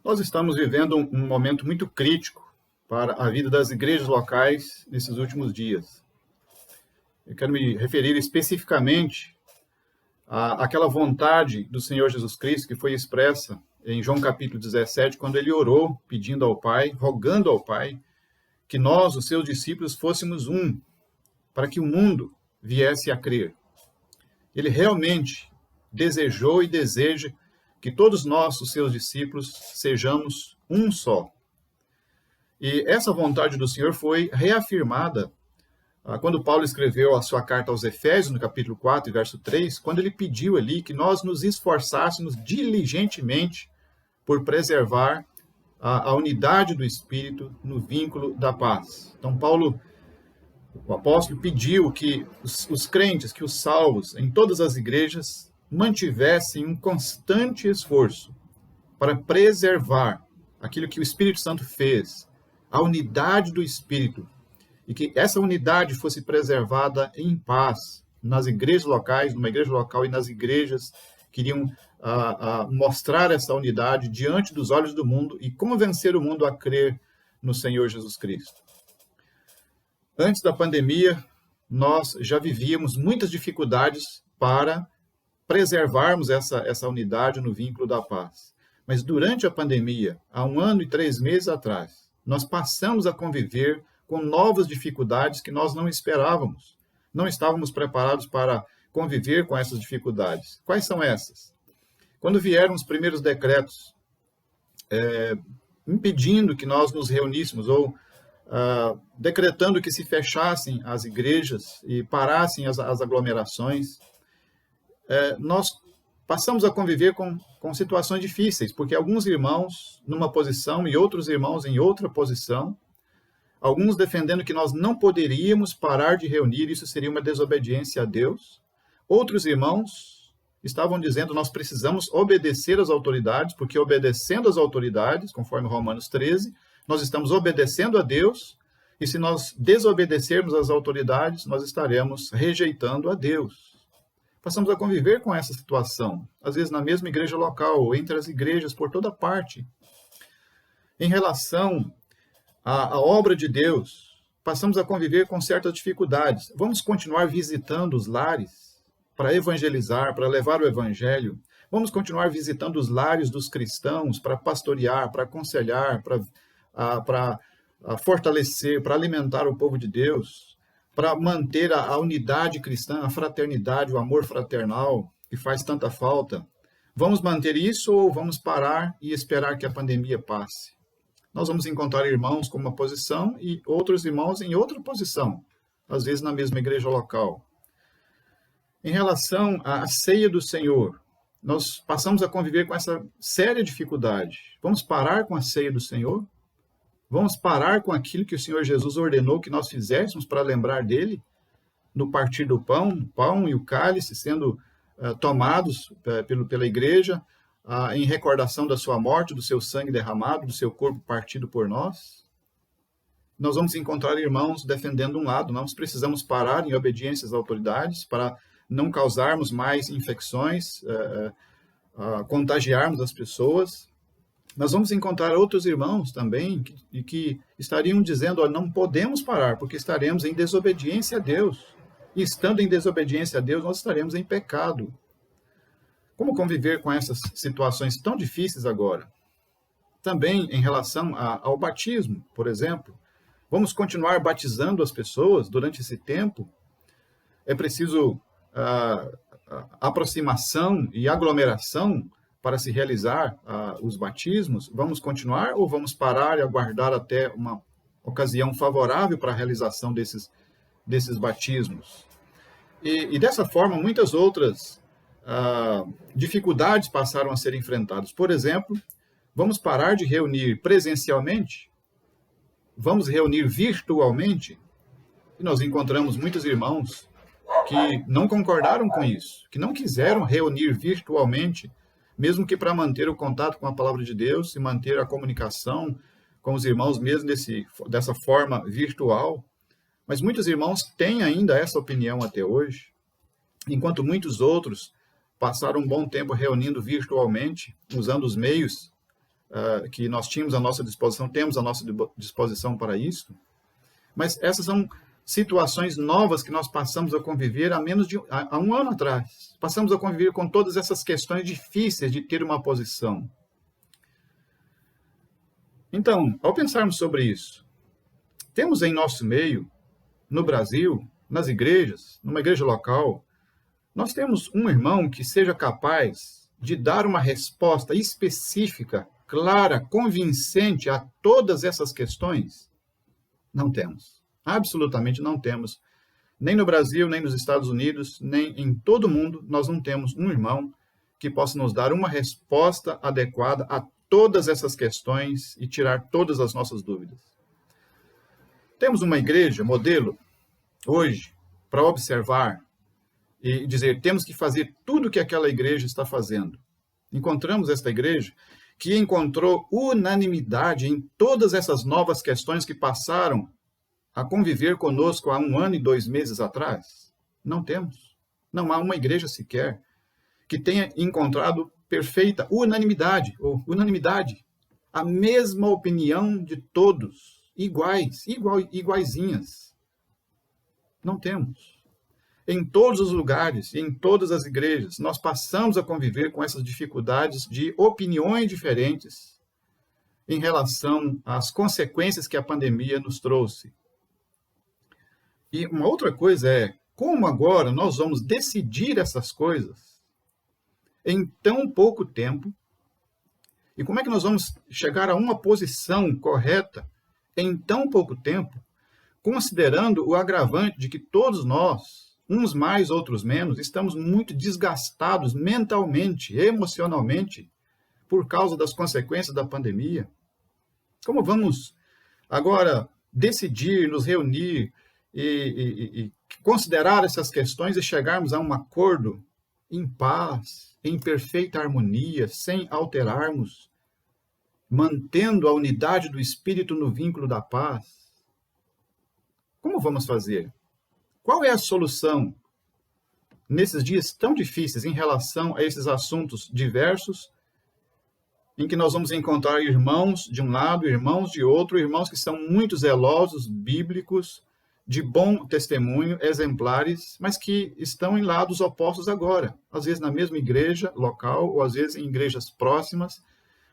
Nós estamos vivendo um momento muito crítico para a vida das igrejas locais nesses últimos dias. Eu quero me referir especificamente àquela vontade do Senhor Jesus Cristo que foi expressa em João capítulo 17, quando ele orou, pedindo ao Pai, rogando ao Pai, que nós, os seus discípulos, fôssemos um, para que o mundo viesse a crer. Ele realmente desejou e deseja que todos nós, os seus discípulos, sejamos um só. E essa vontade do Senhor foi reafirmada quando Paulo escreveu a sua carta aos Efésios, no capítulo 4, verso 3, quando ele pediu ali que nós nos esforçássemos diligentemente por preservar a unidade do Espírito no vínculo da paz. Então, Paulo, o apóstolo, pediu que os crentes, que os salvos, em todas as igrejas, mantivessem um constante esforço para preservar aquilo que o Espírito Santo fez, a unidade do Espírito, e que essa unidade fosse preservada em paz nas igrejas locais, numa igreja local e nas igrejas que iriam mostrar essa unidade diante dos olhos do mundo e convencer o mundo a crer no Senhor Jesus Cristo. Antes da pandemia, nós já vivíamos muitas dificuldades para preservarmos essa unidade no vínculo da paz. Mas durante a pandemia, há 1 ano e 3 meses atrás, nós passamos a conviver com novas dificuldades que nós não esperávamos. Não estávamos preparados para conviver com essas dificuldades. Quais são essas? Quando vieram os primeiros decretos impedindo que nós nos reuníssemos ou decretando que se fechassem as igrejas e parassem as aglomerações, nós passamos a conviver com situações difíceis, porque alguns irmãos numa posição e outros irmãos em outra posição, alguns defendendo que nós não poderíamos parar de reunir, isso seria uma desobediência a Deus. Outros irmãos estavam dizendo nós precisamos obedecer às autoridades, porque obedecendo às autoridades, conforme Romanos 13, nós estamos obedecendo a Deus, e se nós desobedecermos às autoridades, nós estaremos rejeitando a Deus. Passamos a conviver com essa situação, às vezes na mesma igreja local, ou entre as igrejas, por toda parte. Em relação à obra de Deus, passamos a conviver com certas dificuldades. Vamos continuar visitando os lares para evangelizar, para levar o evangelho. Vamos continuar visitando os lares dos cristãos para pastorear, para aconselhar, para fortalecer, para alimentar o povo de Deus, para manter a unidade cristã, a fraternidade, o amor fraternal, que faz tanta falta. Vamos manter isso ou vamos parar e esperar que a pandemia passe? Nós vamos encontrar irmãos com uma posição e outros irmãos em outra posição, às vezes na mesma igreja local. Em relação à ceia do Senhor, nós passamos a conviver com essa séria dificuldade. Vamos parar com a ceia do Senhor? Vamos parar com aquilo que o Senhor Jesus ordenou que nós fizéssemos para lembrar dele? No partir do pão, o pão e o cálice sendo tomados pela igreja, em recordação da sua morte, do seu sangue derramado, do seu corpo partido por nós? Nós vamos encontrar irmãos defendendo um lado. Nós precisamos parar em obediência às autoridades para não causarmos mais infecções, contagiarmos as pessoas. Nós vamos encontrar outros irmãos também que estariam dizendo, olha, não podemos parar, porque estaremos em desobediência a Deus. E estando em desobediência a Deus, nós estaremos em pecado. Como conviver com essas situações tão difíceis agora? Também em relação ao batismo, por exemplo. Vamos continuar batizando as pessoas durante esse tempo? É preciso aproximação e aglomeração para se realizar os batismos? Vamos continuar ou vamos parar e aguardar até uma ocasião favorável para a realização desses batismos? E dessa forma, muitas outras dificuldades passaram a ser enfrentadas. Por exemplo, vamos parar de reunir presencialmente? Vamos reunir virtualmente? E nós encontramos muitos irmãos que não concordaram com isso, que não quiseram reunir virtualmente, mesmo que para manter o contato com a palavra de Deus e manter a comunicação com os irmãos mesmo dessa forma virtual. Mas muitos irmãos têm ainda essa opinião até hoje, enquanto muitos outros passaram um bom tempo reunindo virtualmente, usando os meios que nós tínhamos à nossa disposição, temos à nossa disposição para isso, mas essas são situações novas que nós passamos a conviver há um ano atrás. Passamos a conviver com todas essas questões difíceis de ter uma posição. Então, ao pensarmos sobre isso, temos em nosso meio, no Brasil, nas igrejas, numa igreja local, nós temos um irmão que seja capaz de dar uma resposta específica, clara, convincente a todas essas questões? Não temos. Absolutamente não temos. Nem no Brasil, nem nos Estados Unidos, nem em todo o mundo, nós não temos um irmão que possa nos dar uma resposta adequada a todas essas questões e tirar todas as nossas dúvidas. Temos uma igreja, modelo, hoje, para observar e dizer, temos que fazer tudo o que aquela igreja está fazendo. Encontramos esta igreja que encontrou unanimidade em todas essas novas questões que passaram a conviver conosco há 1 ano e 2 meses atrás? Não temos. Não há uma igreja sequer que tenha encontrado perfeita unanimidade, a mesma opinião de todos, iguaizinhas. Não temos. Em todos os lugares, em todas as igrejas, nós passamos a conviver com essas dificuldades de opiniões diferentes em relação às consequências que a pandemia nos trouxe. E uma outra coisa é, como agora nós vamos decidir essas coisas em tão pouco tempo? E como é que nós vamos chegar a uma posição correta em tão pouco tempo, considerando o agravante de que todos nós, uns mais, outros menos, estamos muito desgastados mentalmente, emocionalmente, por causa das consequências da pandemia? Como vamos agora decidir, nos reunir e considerar essas questões e chegarmos a um acordo em paz, em perfeita harmonia, sem alterarmos, mantendo a unidade do Espírito no vínculo da paz? Como vamos fazer? Qual é a solução nesses dias tão difíceis em relação a esses assuntos diversos, em que nós vamos encontrar irmãos de um lado, irmãos de outro, irmãos que são muito zelosos, bíblicos, de bom testemunho, exemplares, mas que estão em lados opostos agora, às vezes na mesma igreja local, ou às vezes em igrejas próximas,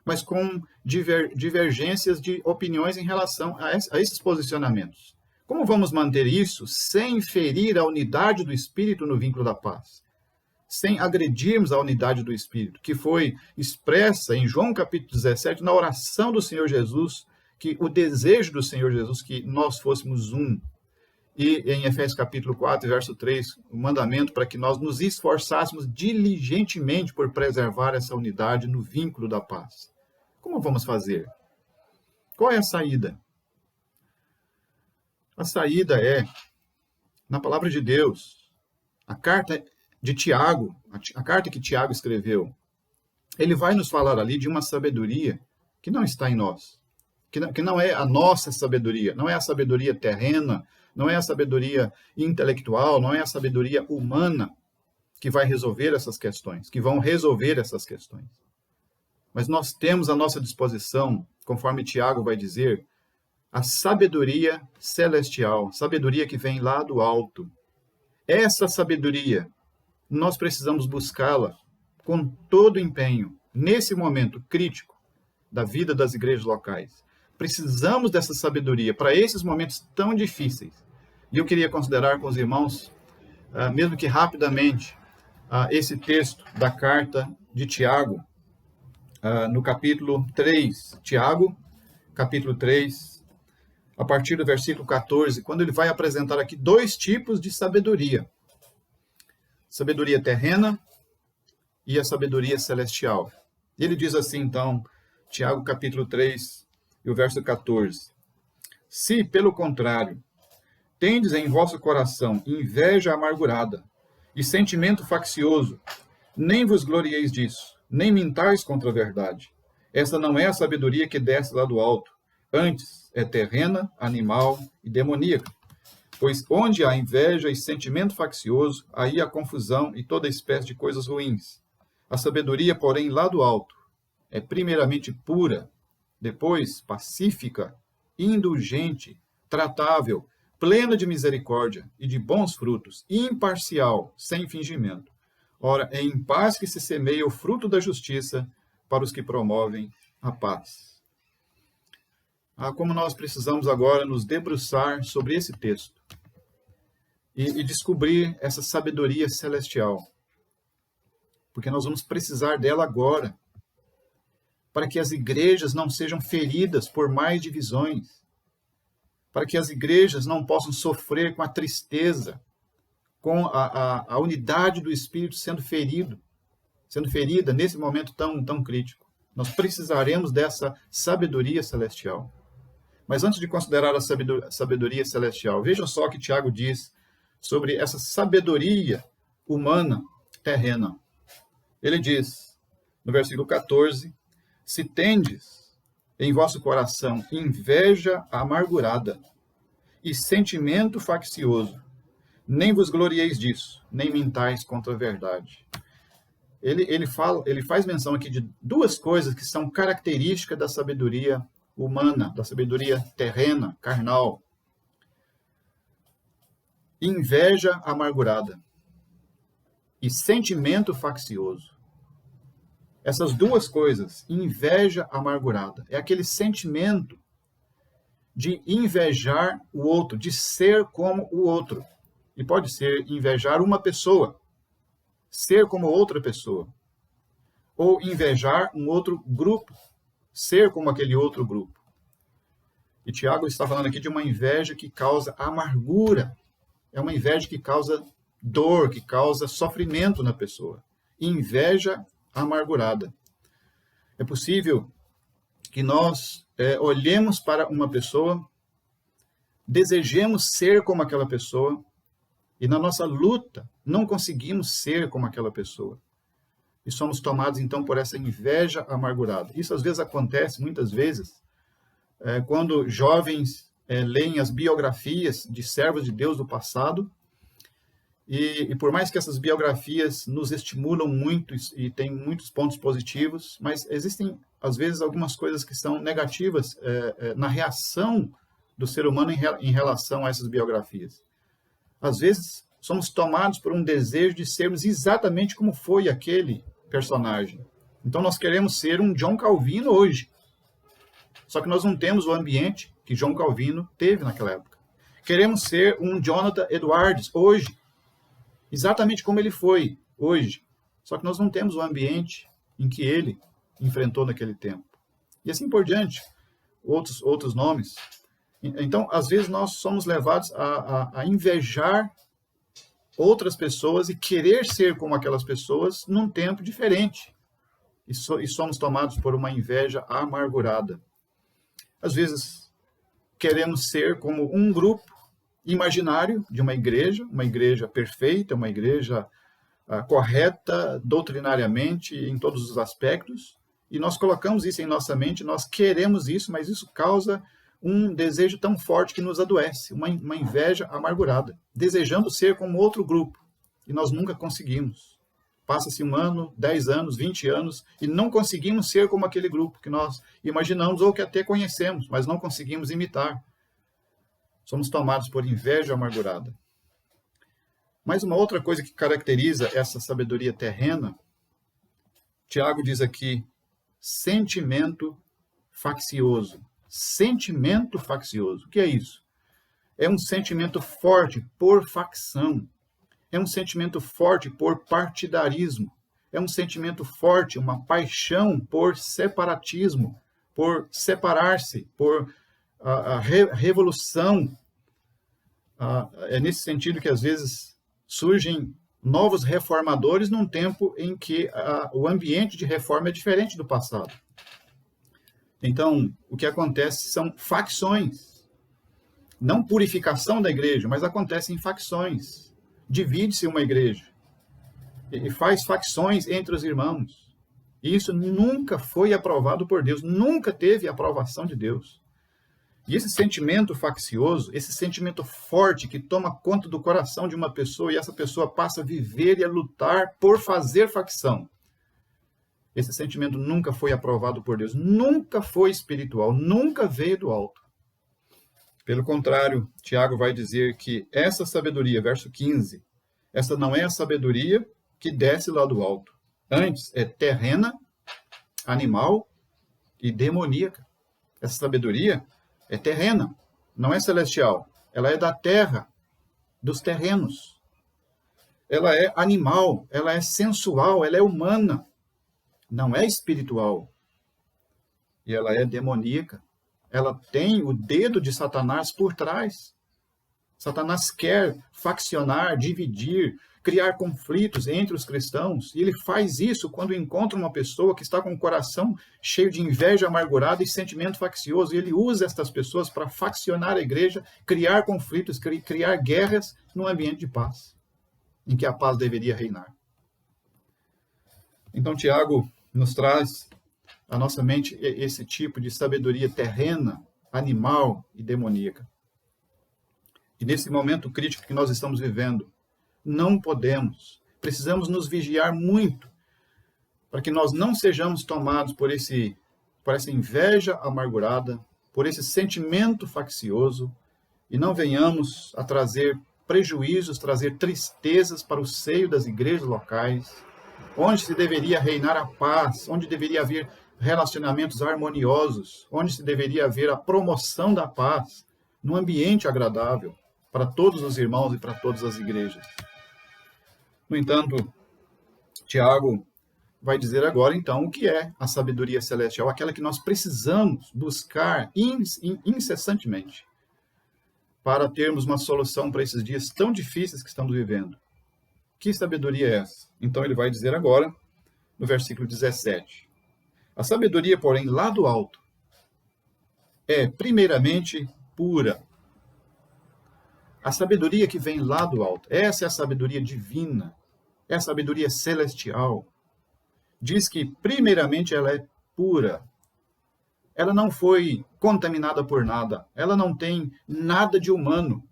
mas com divergências de opiniões em relação a esses posicionamentos. Como vamos manter isso sem ferir a unidade do Espírito no vínculo da paz? Sem agredirmos a unidade do Espírito, que foi expressa em João capítulo 17, na oração do Senhor Jesus, que o desejo do Senhor Jesus que nós fôssemos um. E em Efésios capítulo 4, verso 3, o mandamento para que nós nos esforçássemos diligentemente por preservar essa unidade no vínculo da paz. Como vamos fazer? Qual é a saída? A saída é, na palavra de Deus, a carta de Tiago, a carta que Tiago escreveu. Ele vai nos falar ali de uma sabedoria que não está em nós, que não é a nossa sabedoria, não é a sabedoria terrena, não é a sabedoria intelectual, não é a sabedoria humana que vai resolver essas questões, que vão resolver essas questões. Mas nós temos à nossa disposição, conforme Tiago vai dizer, a sabedoria celestial, sabedoria que vem lá do alto. Essa sabedoria, nós precisamos buscá-la com todo empenho, nesse momento crítico da vida das igrejas locais. Precisamos dessa sabedoria para esses momentos tão difíceis. E eu queria considerar com os irmãos, mesmo que rapidamente, esse texto da carta de Tiago, no capítulo 3. Tiago, capítulo 3, a partir do versículo 14, quando ele vai apresentar aqui 2 tipos de sabedoria. Sabedoria terrena e a sabedoria celestial. Ele diz assim, então, Tiago, capítulo 3, e o verso 14. Se, pelo contrário, tendes em vosso coração inveja amargurada e sentimento faccioso, nem vos glorieis disso, nem mintais contra a verdade. Esta não é a sabedoria que desce lá do alto, antes é terrena, animal e demoníaca. Pois onde há inveja e sentimento faccioso, aí há confusão e toda espécie de coisas ruins. A sabedoria, porém, lá do alto, é primeiramente pura, depois pacífica, indulgente, tratável, plena de misericórdia e de bons frutos, imparcial, sem fingimento. Ora, é em paz que se semeia o fruto da justiça para os que promovem a paz. Como nós precisamos agora nos debruçar sobre esse texto e descobrir essa sabedoria celestial, porque nós vamos precisar dela agora, para que as igrejas não sejam feridas por mais divisões, para que as igrejas não possam sofrer com a tristeza, com a unidade do Espírito sendo ferida nesse momento tão crítico. Nós precisaremos dessa sabedoria celestial. Mas antes de considerar a sabedoria celestial, vejam só o que Tiago diz sobre essa sabedoria humana terrena. Ele diz, no versículo 14, se tendes em vosso coração inveja amargurada e sentimento faccioso, nem vos glorieis disso, nem mintais contra a verdade. Ele faz menção aqui de duas coisas que são características da sabedoria humana, da sabedoria terrena, carnal. Inveja amargurada e sentimento faccioso. Essas duas coisas, inveja amargurada, é aquele sentimento de invejar o outro, de ser como o outro. E pode ser invejar uma pessoa, ser como outra pessoa. Ou invejar um outro grupo, ser como aquele outro grupo. E Tiago está falando aqui de uma inveja que causa amargura. É uma inveja que causa dor, que causa sofrimento na pessoa. Inveja amargurada. É possível que nós olhemos para uma pessoa, desejemos ser como aquela pessoa, e na nossa luta não conseguimos ser como aquela pessoa. E somos tomados, então, por essa inveja amargurada. Isso, às vezes, acontece, muitas vezes, quando jovens leem as biografias de servos de Deus do passado, e por mais que essas biografias nos estimulam muito e têm muitos pontos positivos, mas existem, às vezes, algumas coisas que são negativas na reação do ser humano em relação a essas biografias. Às vezes, somos tomados por um desejo de sermos exatamente como foi aquele personagem. Então, nós queremos ser um John Calvino hoje. Só que nós não temos o ambiente que John Calvino teve naquela época. Queremos ser um Jonathan Edwards hoje, exatamente como ele foi hoje. Só que nós não temos o ambiente em que ele enfrentou naquele tempo. E assim por diante, outros nomes. Então, às vezes, nós somos levados a invejar outras pessoas e querer ser como aquelas pessoas num tempo diferente. E somos tomados por uma inveja amargurada. Às vezes, queremos ser como um grupo imaginário de uma igreja perfeita, uma igreja correta doutrinariamente em todos os aspectos, e nós colocamos isso em nossa mente, nós queremos isso, mas isso causa um desejo tão forte que nos adoece, uma inveja amargurada, desejando ser como outro grupo, e nós nunca conseguimos. Passa-se 1 ano, 10 anos, 20 anos, e não conseguimos ser como aquele grupo que nós imaginamos ou que até conhecemos, mas não conseguimos imitar. Somos tomados por inveja amargurada. Mas uma outra coisa que caracteriza essa sabedoria terrena, Tiago diz aqui, sentimento faccioso. Sentimento faccioso. O que é isso? É um sentimento forte por facção. É um sentimento forte por partidarismo. É um sentimento forte, uma paixão por separatismo, por separar-se, por a revolução. É nesse sentido que, às vezes, surgem novos reformadores num tempo em que o ambiente de reforma é diferente do passado. Então, o que acontece são facções. Não purificação da igreja, mas acontecem facções. Divide-se uma igreja e faz facções entre os irmãos. E isso nunca foi aprovado por Deus, nunca teve aprovação de Deus. E esse sentimento faccioso, esse sentimento forte que toma conta do coração de uma pessoa e essa pessoa passa a viver e a lutar por fazer facção. Esse sentimento nunca foi aprovado por Deus, nunca foi espiritual, nunca veio do alto. Pelo contrário, Tiago vai dizer que essa sabedoria, verso 15, essa não é a sabedoria que desce lá do alto. Antes, é terrena, animal e demoníaca. Essa sabedoria é terrena, não é celestial. Ela é da terra, dos terrenos. Ela é animal, ela é sensual, ela é humana. Não é espiritual. E ela é demoníaca. Ela tem o dedo de Satanás por trás. Satanás quer faccionar, dividir, criar conflitos entre os cristãos. E ele faz isso quando encontra uma pessoa que está com o coração cheio de inveja amargurada e sentimento faccioso. E ele usa estas pessoas para faccionar a igreja, criar conflitos, criar guerras num ambiente de paz, em que a paz deveria reinar. Então, Tiago nos traz à nossa mente esse tipo de sabedoria terrena, animal e demoníaca. E nesse momento crítico que nós estamos vivendo, não podemos, precisamos nos vigiar muito para que nós não sejamos tomados por essa inveja amargurada, por esse sentimento faccioso, e não venhamos a trazer prejuízos, trazer tristezas para o seio das igrejas locais, onde se deveria reinar a paz, onde deveria haver relacionamentos harmoniosos, onde se deveria haver a promoção da paz, num ambiente agradável para todos os irmãos e para todas as igrejas. No entanto, Tiago vai dizer agora, então, o que é a sabedoria celestial, aquela que nós precisamos buscar incessantemente para termos uma solução para esses dias tão difíceis que estamos vivendo. Que sabedoria é essa? Então ele vai dizer agora, no versículo 17. A sabedoria, porém, lá do alto, é primeiramente pura. A sabedoria que vem lá do alto, essa é a sabedoria divina, é a sabedoria celestial. Diz que, primeiramente, ela é pura. Ela não foi contaminada por nada. Ela não tem nada de humano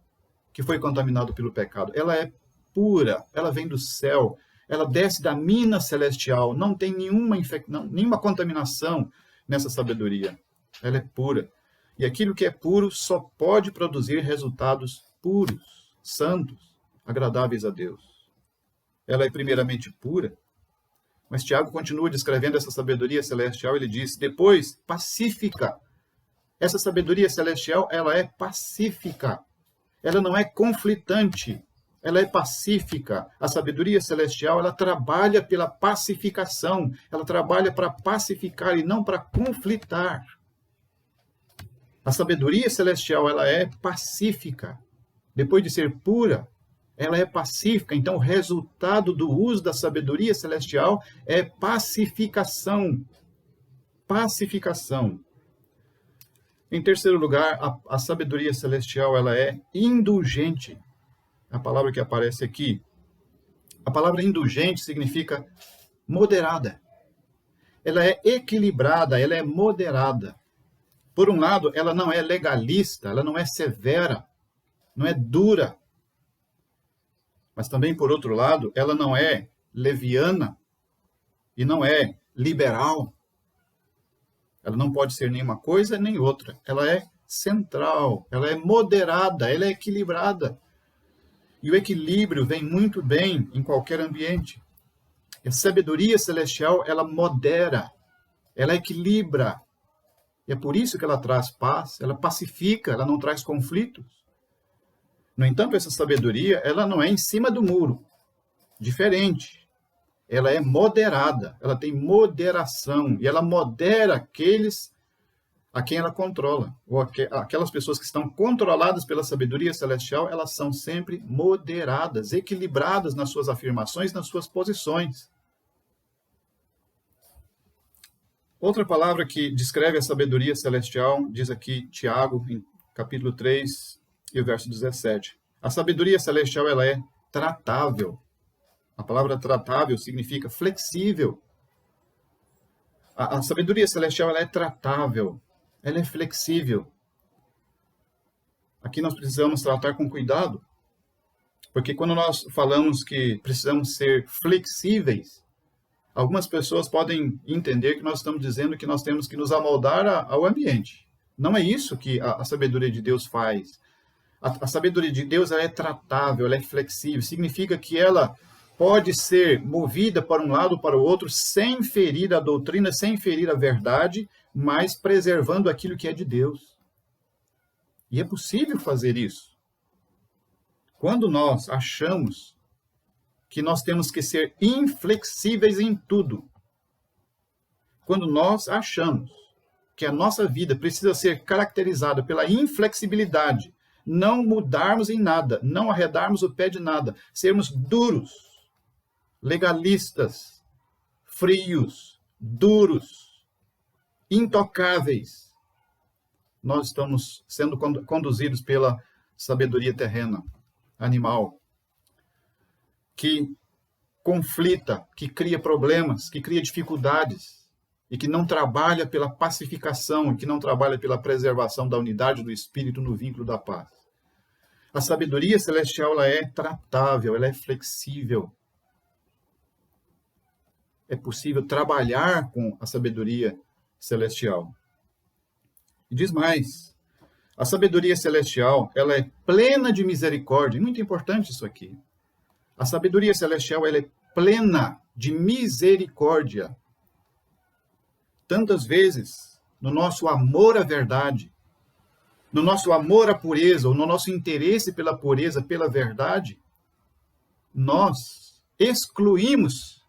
que foi contaminado pelo pecado. Ela é pura, ela vem do céu, ela desce da mina celestial, não tem nenhuma contaminação nessa sabedoria. Ela é pura. E aquilo que é puro só pode produzir resultados puros, santos, agradáveis a Deus. Ela é primeiramente pura, mas Tiago continua descrevendo essa sabedoria celestial, ele diz, depois, pacífica. Essa sabedoria celestial, ela é pacífica. Ela não é conflitante, ela é pacífica. A sabedoria celestial, ela trabalha pela pacificação, ela trabalha para pacificar e não para conflitar. A sabedoria celestial, ela é pacífica. Depois de ser pura, ela é pacífica. Então, o resultado do uso da sabedoria celestial é pacificação. Pacificação. Em terceiro lugar, a sabedoria celestial, ela é indulgente. A palavra que aparece aqui. A palavra indulgente significa moderada. Ela é equilibrada, ela é moderada. Por um lado, ela não é legalista, ela não é severa, não é dura. Mas também, por outro lado, ela não é leviana e não é liberal. Ela não pode ser nenhuma coisa nem outra. Ela é central, ela é moderada, ela é equilibrada. E o equilíbrio vem muito bem em qualquer ambiente. A sabedoria celestial, ela modera, ela equilibra. E é por isso que ela traz paz, ela pacifica, ela não traz conflitos. No entanto, essa sabedoria, ela não é em cima do muro. Diferente. Ela é moderada, ela tem moderação. E ela modera aqueles a quem ela controla. Ou aquelas pessoas que estão controladas pela sabedoria celestial, elas são sempre moderadas, equilibradas nas suas afirmações, nas suas posições. Outra palavra que descreve a sabedoria celestial, diz aqui Tiago, em capítulo 3, e o verso 17. A sabedoria celestial, ela é tratável. A palavra tratável significa flexível. A sabedoria celestial, ela é tratável. Ela é flexível. Aqui nós precisamos tratar com cuidado. Porque quando nós falamos que precisamos ser flexíveis, Algumas pessoas podem entender que nós estamos dizendo que nós temos que nos amoldar ao ambiente. Não é isso que a sabedoria de Deus faz. A sabedoria de Deus ela é tratável, ela é flexível. Significa que ela pode ser movida para um lado ou para o outro sem ferir a doutrina, sem ferir a verdade, mas preservando aquilo que é de Deus. E é possível fazer isso. Quando nós achamos que nós temos que ser inflexíveis em tudo, quando nós achamos que a nossa vida precisa ser caracterizada pela inflexibilidade, não mudarmos em nada, não arredarmos o pé de nada, sermos duros, legalistas, frios, duros, intocáveis, nós estamos sendo conduzidos pela sabedoria terrena, animal, que conflita, que cria problemas, que cria dificuldades, e que não trabalha pela pacificação, que não trabalha pela preservação da unidade do espírito no vínculo da paz. A sabedoria celestial ela é tratável, ela é flexível. É possível trabalhar com a sabedoria celestial. E diz mais, a sabedoria celestial ela é plena de misericórdia. Muito importante isso aqui. A sabedoria celestial ela é plena de misericórdia. Tantas vezes, no nosso amor à verdade, no nosso amor à pureza, ou no nosso interesse pela pureza, pela verdade, nós excluímos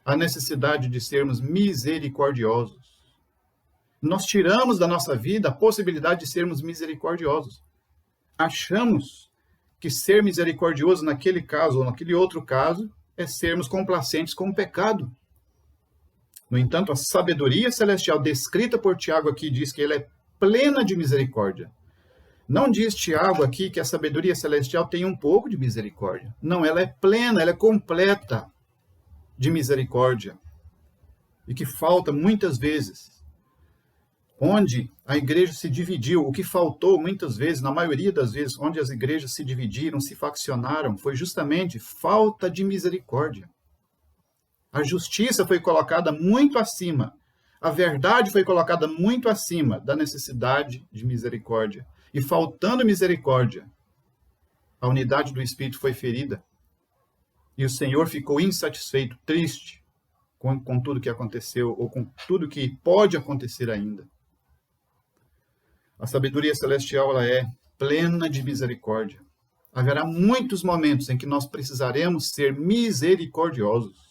a necessidade de sermos misericordiosos. Nós tiramos da nossa vida a possibilidade de sermos misericordiosos. Achamos que ser misericordioso naquele caso ou naquele outro caso é sermos complacentes com o pecado. No entanto, a sabedoria celestial descrita por Tiago aqui diz que ela é plena de misericórdia. Não diz Tiago aqui que a sabedoria celestial tem um pouco de misericórdia. Não, ela é plena, ela é completa de misericórdia. E que falta muitas vezes. Onde a igreja se dividiu, o que faltou muitas vezes, na maioria das vezes, onde as igrejas se dividiram, se faccionaram, foi justamente falta de misericórdia. A justiça foi colocada muito acima. A verdade foi colocada muito acima da necessidade de misericórdia. E faltando misericórdia, a unidade do Espírito foi ferida. E o Senhor ficou insatisfeito, triste com tudo que aconteceu, ou com tudo que pode acontecer ainda. A sabedoria celestial ela é plena de misericórdia. Haverá muitos momentos em que nós precisaremos ser misericordiosos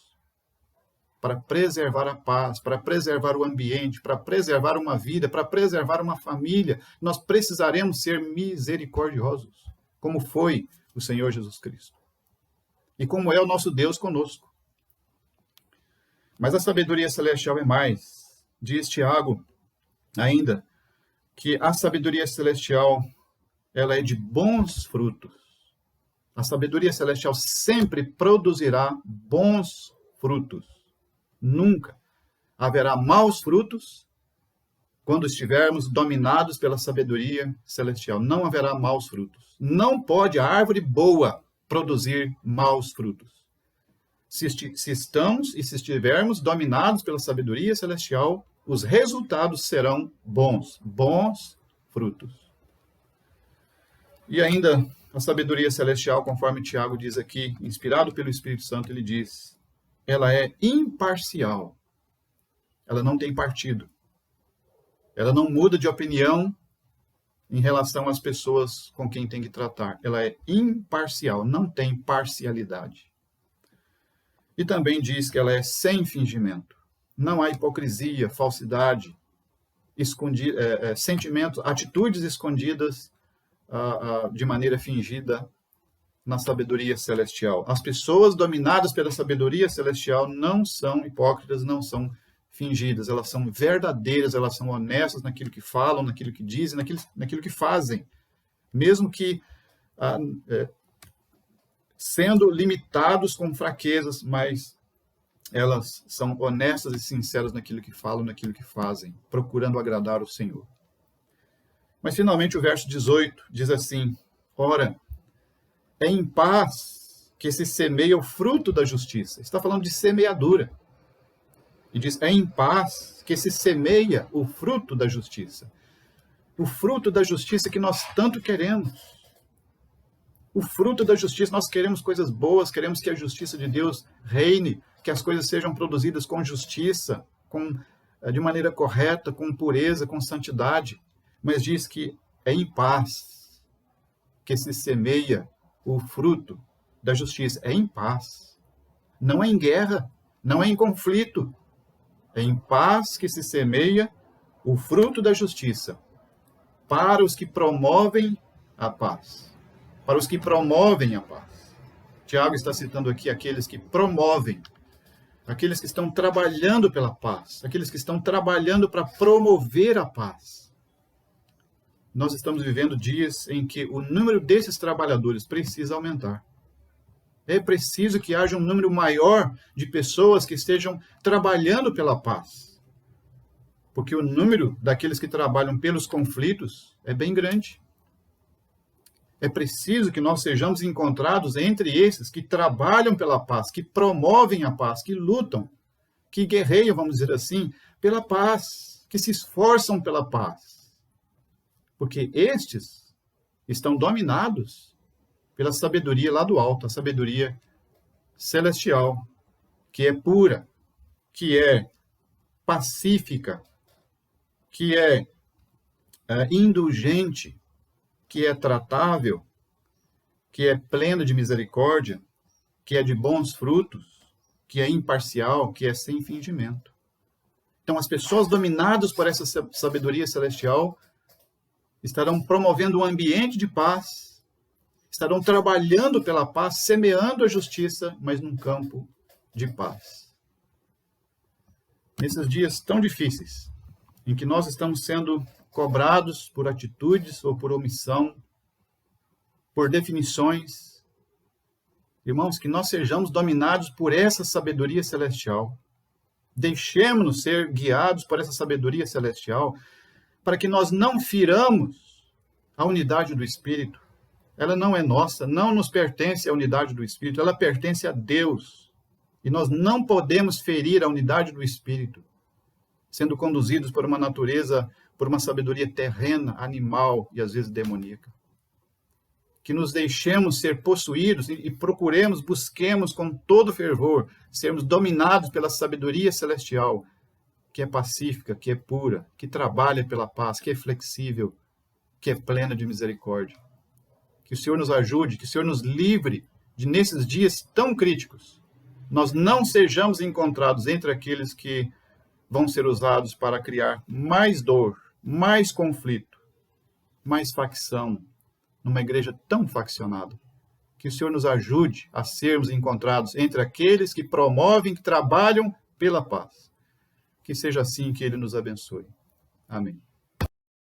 para preservar a paz, para preservar o ambiente, para preservar uma vida, para preservar uma família. Nós precisaremos ser misericordiosos, como foi o Senhor Jesus Cristo. E como é o nosso Deus conosco. Mas a sabedoria celestial é mais. Diz Tiago ainda que a sabedoria celestial ela é de bons frutos. A sabedoria celestial sempre produzirá bons frutos. Nunca haverá maus frutos quando estivermos dominados pela sabedoria celestial. Não haverá maus frutos. Não pode a árvore boa produzir maus frutos. Se estamos e se estivermos dominados pela sabedoria celestial, os resultados serão bons frutos. E ainda a sabedoria celestial, conforme Tiago diz aqui, inspirado pelo Espírito Santo, ele diz, ela é imparcial. Ela não tem partido. Ela não muda de opinião em relação às pessoas com quem tem que tratar. Ela é imparcial, não tem parcialidade. E também diz que ela é sem fingimento. Não há hipocrisia, falsidade, sentimentos, atitudes escondidas de maneira fingida na sabedoria celestial. As pessoas dominadas pela sabedoria celestial não são hipócritas, não são fingidas. Elas são verdadeiras, elas são honestas naquilo que falam, naquilo que dizem, naquilo que fazem. Mesmo que sendo limitados com fraquezas, mas elas são honestas e sinceras naquilo que falam, naquilo que fazem, procurando agradar o Senhor. Mas, finalmente, o verso 18 diz assim, ora, é em paz que se semeia o fruto da justiça. Está falando de semeadura. E diz, é em paz que se semeia o fruto da justiça. O fruto da justiça que nós tanto queremos. O fruto da justiça, nós queremos coisas boas, queremos que a justiça de Deus reine, que as coisas sejam produzidas com justiça, de maneira correta, com pureza, com santidade. Mas diz que é em paz que se semeia o fruto da justiça. É em paz. Não é em guerra, não é em conflito. É em paz que se semeia o fruto da justiça para os que promovem a paz. Para os que promovem a paz. Tiago está citando aqui aqueles que promovem, aqueles que estão trabalhando pela paz, aqueles que estão trabalhando para promover a paz. Nós estamos vivendo dias em que o número desses trabalhadores precisa aumentar. É preciso que haja um número maior de pessoas que estejam trabalhando pela paz. Porque o número daqueles que trabalham pelos conflitos é bem grande. É preciso que nós sejamos encontrados entre esses que trabalham pela paz, que promovem a paz, que lutam, que guerreiam, vamos dizer assim, pela paz, que se esforçam pela paz. Porque estes estão dominados pela sabedoria lá do alto, a sabedoria celestial, que é pura, que é pacífica, que é indulgente, que é tratável, que é pleno de misericórdia, que é de bons frutos, que é imparcial, que é sem fingimento. Então, as pessoas dominadas por essa sabedoria celestial estarão promovendo um ambiente de paz, estarão trabalhando pela paz, semeando a justiça, mas num campo de paz. Nesses dias tão difíceis, em que nós estamos sendo cobrados por atitudes ou por omissão, por definições. Irmãos, que nós sejamos dominados por essa sabedoria celestial. Deixemos-nos ser guiados por essa sabedoria celestial, para que nós não firamos a unidade do Espírito. Ela não é nossa, não nos pertence a unidade do Espírito, ela pertence a Deus. E nós não podemos ferir a unidade do Espírito, sendo conduzidos por uma natureza, por uma sabedoria terrena, animal e às vezes demoníaca. Que nos deixemos ser possuídos e procuremos, busquemos com todo fervor, sermos dominados pela sabedoria celestial, que é pacífica, que é pura, que trabalha pela paz, que é flexível, que é plena de misericórdia. Que o Senhor nos ajude, que o Senhor nos livre de, nesses dias tão críticos, nós não sejamos encontrados entre aqueles que vão ser usados para criar mais dor, mais conflito, mais facção, numa igreja tão faccionada. Que o Senhor nos ajude a sermos encontrados entre aqueles que promovem, que trabalham pela paz. Que seja assim que Ele nos abençoe. Amém.